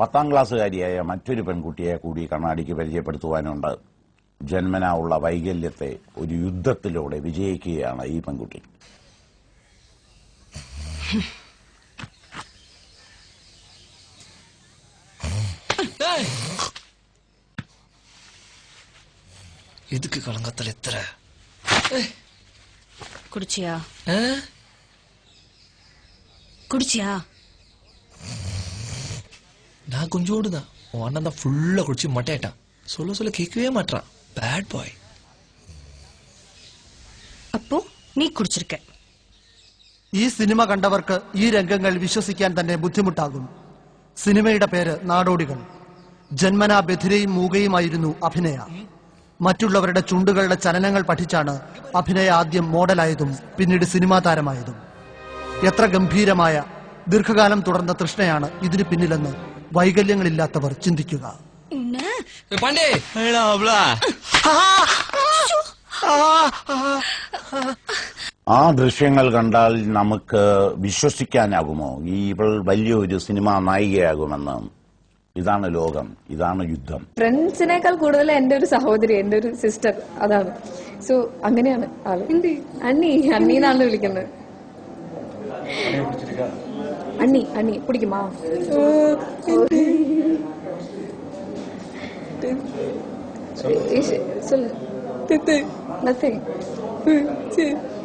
10ാം ക്ലാസ്സുകാരിയായ മറ്റൊരു പെൺകുട്ടിയെ കൂടി കണ്ണാടിക്ക് പരിചയപ്പെടുത്തുവാനുണ്ട്. ജന്മനാ ഉള്ള വൈകല്യത്തെ ഒരു യുദ്ധത്തിലൂടെ വിജയിക്കുകയാണ് ഈ പെൺകുട്ടി. இதுக்கு கலங்கத்தில் எத்தனை குடிச்சியா? குடிச்சியா? நான் கொஞ்சோடு தான். உன் அண்ணன் தான் ஃபுல்லா குடிச்சு மட்டையிட்டான். சொல்ல சொல்ல கேட்கவே மாட்டான். Bad boy. அப்போ നീ കുടിച്ചിരിക്ക. ഈ സിനിമ കണ്ടവർക്ക് ഈ രംഗങ്ങൾ വിശ്വസിക്കാൻ തന്നെ ബുദ്ധിമുട്ടാകും. സിനിമയുടെ പേര് നാടോടികൾ. ജന്മനാ ബധിരയും മൂകയുമായിരുന്നു അഭിനയ. മറ്റുള്ളവരുടെ ചുണ്ടുകളുടെ ചലനങ്ങൾ പഠിച്ചാണ് അഭിനയ ആദ്യം മോഡലായതും പിന്നീട് സിനിമാ താരമായതും. എത്ര ഗംഭീരമായ ദീർഘകാലം തുടർന്ന തൃഷ്ണയാണ് ഇതിന് പിന്നിലെന്ന് വൈകല്യങ്ങളില്ലാത്തവർ ചിന്തിക്കുക. ആ ദൃശ്യങ്ങൾ കണ്ടാൽ നമുക്ക് വിശ്വസിക്കാനാകുമോ ഇവൾ വലിയൊരു സിനിമാ നായികയാകുമെന്ന്? ഇതാണ് ലോകം, ഇതാണ് യുദ്ധം. ഫ്രണ്ട്സിനേക്കാൾ കൂടുതൽ എന്റെ ഒരു സഹോദരി, എന്റെ ഒരു സിസ്റ്റർ, അതാണ്. സോ അങ്ങനെയാണ് ആള്. അണ്ണി അണ്ണീന്നാണ് വിളിക്കുന്നത്. അണ്ണി അണ്ണി പിടിക്കുമാ? சொல்லு. நத்திங்.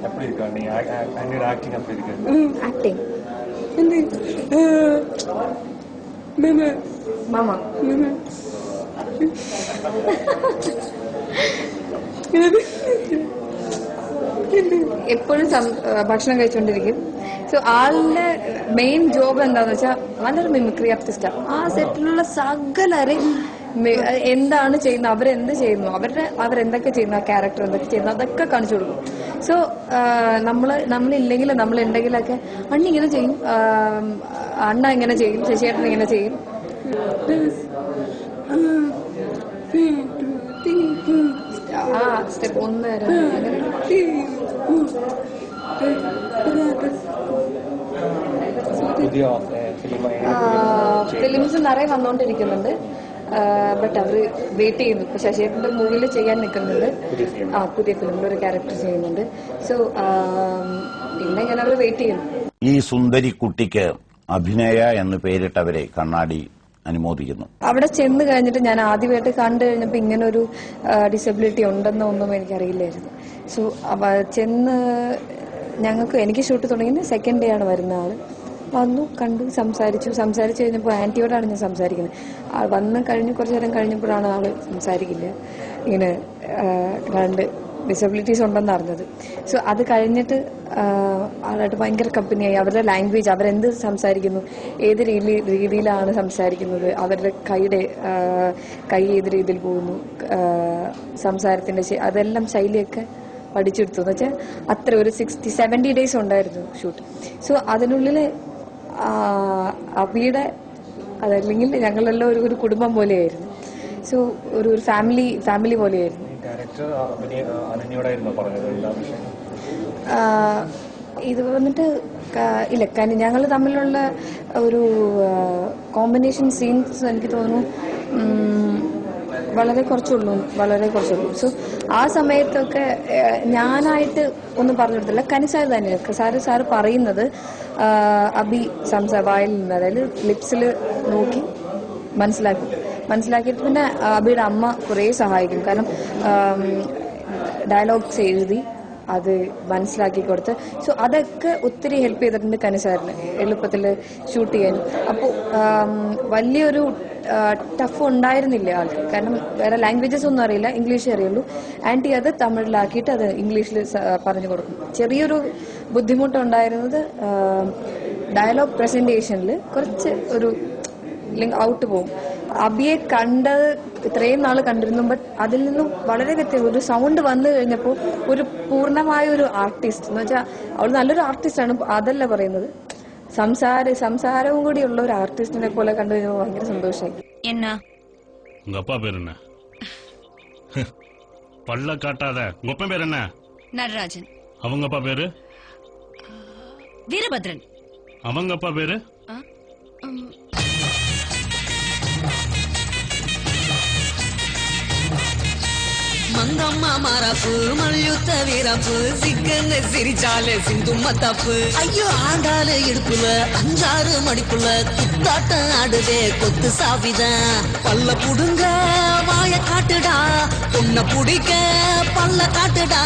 எப்படி இருக்கா நீ? ஆக்டிங் எப்படி இருக்கு? ஆக்டிங் மாமா എപ്പോഴും ഭക്ഷണം കഴിച്ചുകൊണ്ടിരിക്കും. സോ ആളുടെ മെയിൻ ജോബ് എന്താന്ന് വെച്ചാൽ നല്ലൊരു മിമിക്രി ആർട്ടിസ്റ്റാണ്. ആ സെറ്റിലുള്ള സകലരെയും എന്താണ് ചെയ്യുന്നത്, അവരെന്ത് ചെയ്യുന്നു, അവരെന്തൊക്കെ ചെയ്യുന്നു, ആ ക്യാരക്ടർ എന്തൊക്കെ ചെയ്യുന്നു, അതൊക്കെ കാണിച്ചു കൊടുക്കും. സോ നമ്മളില്ലെങ്കിലും നമ്മളുണ്ടെങ്കിലൊക്കെ അണ്ണി ഇങ്ങനെ ചെയ്യും, അണ്ണ ഇങ്ങനെ ചെയ്യും, ശശിയേട്ടൻ ഇങ്ങനെ ചെയ്യും. ആ സ്റ്റെപ്പ് 1 ഫിലിംസ് നിറയെ വന്നുകൊണ്ടിരിക്കുന്നുണ്ട്. ബട്ട് അവര് വെയിറ്റ് ചെയ്യുന്നു. ഇപ്പൊ ശശിയേട്ടന്റെ മൂവിയിൽ ചെയ്യാൻ നിൽക്കുന്നുണ്ട്. പുതിയ ഫിലിമിൽ ഒരു ക്യാരക്ടർ ചെയ്യുന്നുണ്ട്. സോ പിന്നെ ഇങ്ങനെ അവര് വെയിറ്റ് ചെയ്യുന്നു. ഈ സുന്ദരി കുട്ടിക്ക് അഭിനയ എന്ന് പേരിട്ടവരെ കണ്ണാടി അനുമോദിക്കുന്നു. അവിടെ ചെന്ന് കഴിഞ്ഞിട്ട് ഞാൻ ആദ്യമായിട്ട് കണ്ടു കഴിഞ്ഞപ്പോ ഇങ്ങനെ ഒരു ഡിസബിലിറ്റി ഉണ്ടെന്നൊന്നും എനിക്കറിയില്ലായിരുന്നു. സോ ചെന്ന് എനിക്ക് ഷൂട്ട് തുടങ്ങിയത് സെക്കൻഡ് ഡേ ആണ് വരുന്ന ആള്. വന്നു, കണ്ടു, സംസാരിച്ചു കഴിഞ്ഞപ്പോൾ ആന്റിയോടാണ് ഞാൻ സംസാരിക്കുന്നത്. വന്ന് കഴിഞ്ഞ് കുറച്ചു നേരം കഴിഞ്ഞപ്പോഴാണ് ആള് സംസാരിക്കില്ല, ഇങ്ങനെ രണ്ട് ഡിസബിലിറ്റീസ് ഉണ്ടെന്ന് അറിഞ്ഞത്. സോ അത് കഴിഞ്ഞിട്ട് ആളായിട്ട് ഭയങ്കര കമ്പനിയായി. അവരുടെ ലാംഗ്വേജ്, അവരെന്ത് സംസാരിക്കുന്നു, ഏത് രീതിയിലാണ് സംസാരിക്കുന്നത്, അവരുടെ കൈ ഏത് രീതിയിൽ പോകുന്നു, സംസാരത്തിന്റെ അതെല്ലാം ശൈലിയൊക്കെ പഠിച്ചെടുത്തു. എന്ന് വെച്ചാൽ അത്ര ഒരു 60-70 ഡേയ്സ് ഉണ്ടായിരുന്നു ഷൂട്ട്. സോ അതിനുള്ളിൽ അബിയുടെ അതല്ലെങ്കിൽ ഞങ്ങളെല്ലാം ഒരു കുടുംബം പോലെയായിരുന്നു. സോ ഒരു ഫാമിലി പോലെയായിരുന്നു. ഇത് വന്നിട്ട് ഇല്ല, ഞങ്ങൾ തമ്മിലുള്ള ഒരു കോമ്പിനേഷൻ സീൻസ് എനിക്ക് തോന്നുന്നു വളരെ കുറച്ചുള്ളൂ. സോ ആ സമയത്തൊക്കെ ഞാനായിട്ട് ഒന്നും പറഞ്ഞു കൊടുത്തില്ല. കനിസാർ തന്നെയാണ് സാറ് പറയുന്നത് അബി വായിൽ നിന്ന്, അതായത് ലിപ്സിൽ നോക്കി മനസ്സിലാക്കിയിട്ട് പിന്നെ അബിയുടെ അമ്മ കുറേ സഹായിക്കും. കാരണം ഡയലോഗ്സ് എഴുതി അത് മനസ്സിലാക്കി കൊടുത്ത്. സോ അതൊക്കെ ഒത്തിരി ഹെൽപ്പ് ചെയ്തിട്ടുണ്ട് കനിസാറിന് എളുപ്പത്തിൽ ഷൂട്ട് ചെയ്യാൻ. അപ്പോൾ വലിയൊരു ടഫ് ഉണ്ടായിരുന്നില്ല ആൾക്ക്. കാരണം വേറെ ലാംഗ്വേജസ് ഒന്നും അറിയില്ല, ഇംഗ്ലീഷേ അറിയുള്ളൂ. ആന്റി അത് തമിഴിലാക്കിയിട്ട് അത് ഇംഗ്ലീഷിൽ പറഞ്ഞു കൊടുക്കും. ചെറിയൊരു ബുദ്ധിമുട്ടുണ്ടായിരുന്നത് ഡയലോഗ് പ്രസന്റേഷനിൽ കുറച്ച് ഒരു ഔട്ട് പോകും. അബിയെ കണ്ടത് ഇത്രയും നാൾ കണ്ടിരുന്നു, ബട്ട് അതിൽ നിന്നും വളരെ വ്യത്യാസം. ഒരു സൗണ്ട് വന്നു കഴിഞ്ഞപ്പോൾ ഒരു പൂർണ്ണമായ ഒരു ആർട്ടിസ്റ്റ് എന്ന് വെച്ചാൽ അവൾ നല്ലൊരു ആർട്ടിസ്റ്റാണ്, അതല്ല പറയുന്നത്. സംസാരവും കൂടി ഉള്ള ഒരു ആർട്ടിസ്റ്റിനെ പോലെ കണ്ടു കഴിഞ്ഞപ്പോൾ ഭയങ്കര സന്തോഷമായി. എന്നാ உங்க அப்பா பேர் என்ன? பல்ல காட்டாத. உங்க அப்பா பேர் என்ன? நடராஜன். அவங்க அப்பா பேரு? வீரபத்ரன். அவங்க அப்பா பேரு? மங்கம்மா மரப்பு மல்யுத்த வீரப்பு சிக்கன்னு சிரிச்சாலே சிந்தும் தப்பு ஐயோ ஆண்டாளு இடுப்புல 5-6 மடிப்புல குத்தாட்டம் ஆடுதே கொத்து சாவிதான் பல்ல புடுங்க வாய காட்டுடா பொண்ண புடிக்க பல்ல காட்டுடா